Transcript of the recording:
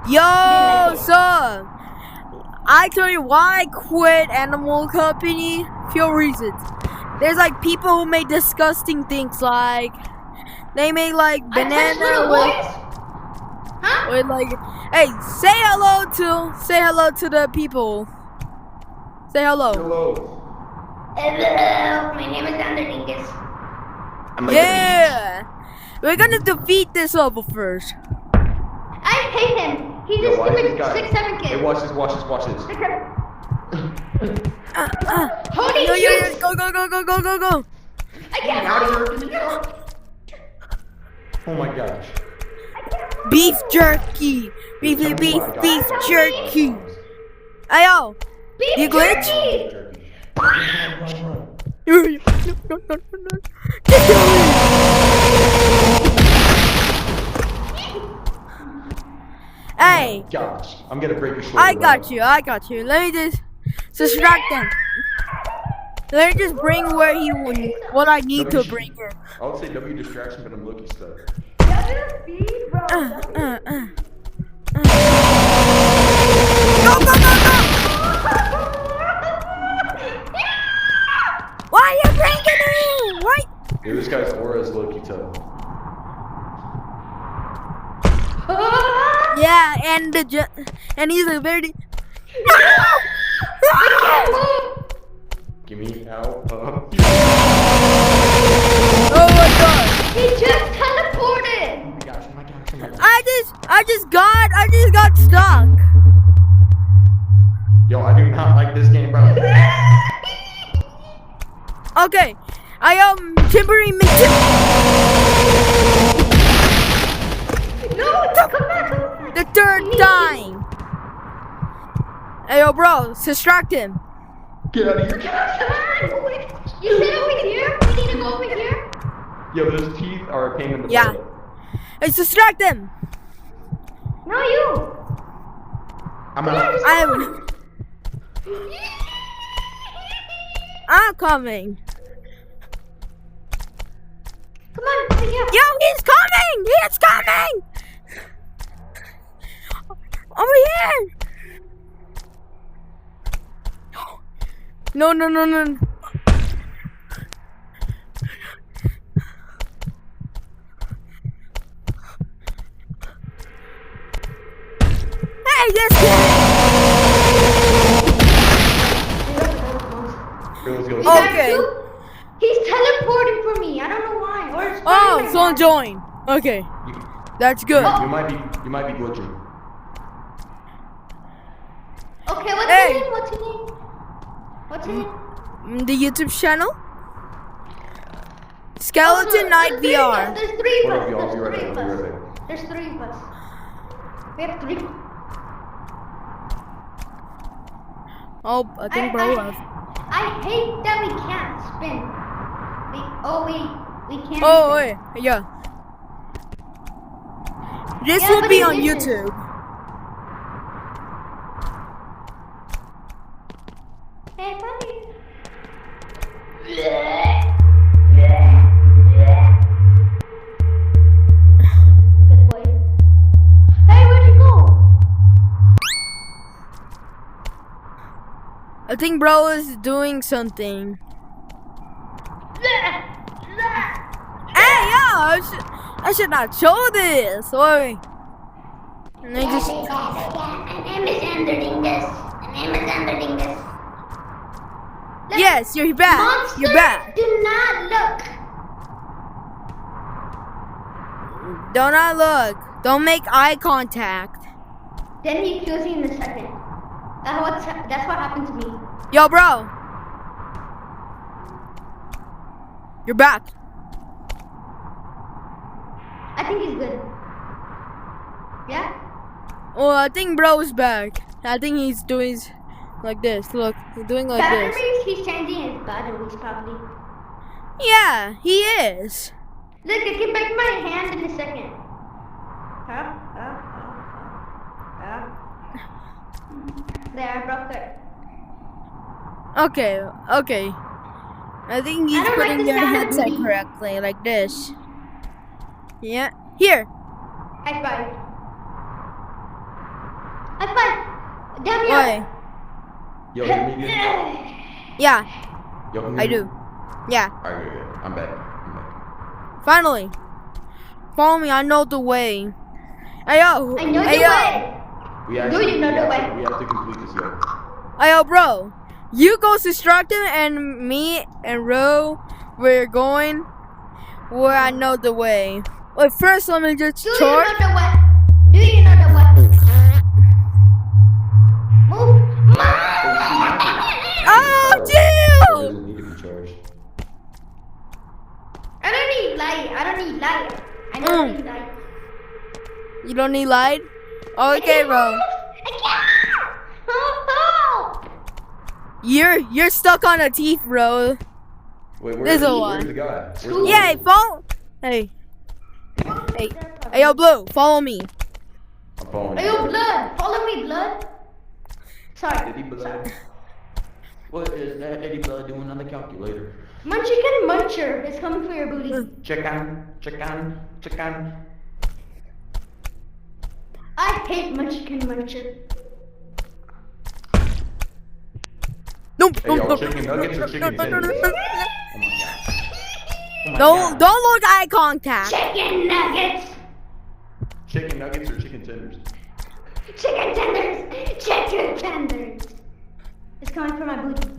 Yo, so I tell you why I quit Animal Company. Few reasons. There's like people who make disgusting things, like they make like banana with like. Hey, say hello to the people. Say hello. Hello, my name is Andringus. Yeah, we're gonna defeat this level first. I hate him. He's a stupid 6'7" kid. Hey, watch this. Holy Yo, shit! go. I can't. Oh my gosh. Beef jerky. Beef jerky. Ayo, you glitch? Hey, Gosh, I'm gonna break your shoulder. I got you. Let me just distract them. Let me just bring what I need to bring here. I would say W distraction, but I'm looking stuff. Go! Why are you bringing me? Why? Yeah, this guy's aura is low-key tough. Yeah, and he's a very. Give me out. Oh my god! He just teleported. Oh my gosh. I just got stuck. Yo, I do not like this game, bro. Okay, I am Timbery No, come back. the third time. Hey yo, bro, distract him. Get out of here. Come on. You said over here? We need to go over here? Yo, those teeth are a pain in the Yeah. butt. Hey, distract him. No, you. I'm out. I'm coming. Come on, over here. Yo, he's coming! He's coming! Over here! No. Hey, this guy! Okay. He's teleporting for me. I don't know why. Or it's Oh, Spider-Man. someone joined. Okay, that's good. You might be glitching. Okay, what's Hey. his name? What's his name? The YouTube channel? Skeleton Night There's VR. There's three of Hold us. up, y'all. I'll be right There's back. three of us. There's three of us. We have three. Oh, I think bro left. I hate that we can't spin. We can't. Oh, spin. wait, yeah. This Yeah, will but be it on isn't. YouTube. Hey, buddy. Good boy. Hey, where'd you go? I think bro is doing something. Hey, yo, I should not show this. Wait. And I just. My name is Andringus. Yes, you're back. Monsters You're back. do not look. Do not look. Don't make eye contact. Then he kills you in a second. That's what happened to me. Yo, bro. You're back. I think he's good. Yeah? Oh, I think bro is back. I think he's doing like this. Look, he's doing like this. Batteries, he's changing his batteries probably. Yeah, he is. Look, I can break my hand in a second. Huh? There, I broke it. Okay. I think he's I don't like putting the their sound of headset me. correctly, like this. Yeah. Here. High five. Damn Why? Yo, hear me good? Yeah, Yo, can you I hear me? do. Yeah, Alright, good, good. I'm back. I'm back. finally. Follow me, I know the way. Hey yo, I know hey the yo, way. We actually, you know we the have way? to, we have to complete this, yo. hey yo, bro. You go distract him, and me and Ro, we're going where I know the way. Wait, first let me just Do you charge. know the way? Do you know the way? Move. Oh, It chill! doesn't need to be charged. I don't need light. I don't need light. I don't need light. You don't need light? Okay, bro. You're stuck on a teeth, bro. Wait, There's a where's one. the guy? Where's the Yeah, guy? follow. Hey, hey, yo, Blue, follow me. I'm following Hey, you. yo, blood. Follow me, blood. Sorry. Eddie Blood. What is that Eddie Blood doing on the calculator? Munchkin Muncher is coming for your booty. Chicken, chicken, chicken. I hate Munchkin Muncher. Nope, Hey, yo, nope, chicken nuggets or chicken tenders? Oh my god. Oh my Don't god. look eye contact. Chicken nuggets. Chicken nuggets or chicken tenders? Chicken tenders. Chicken tenders. It's coming for my booty.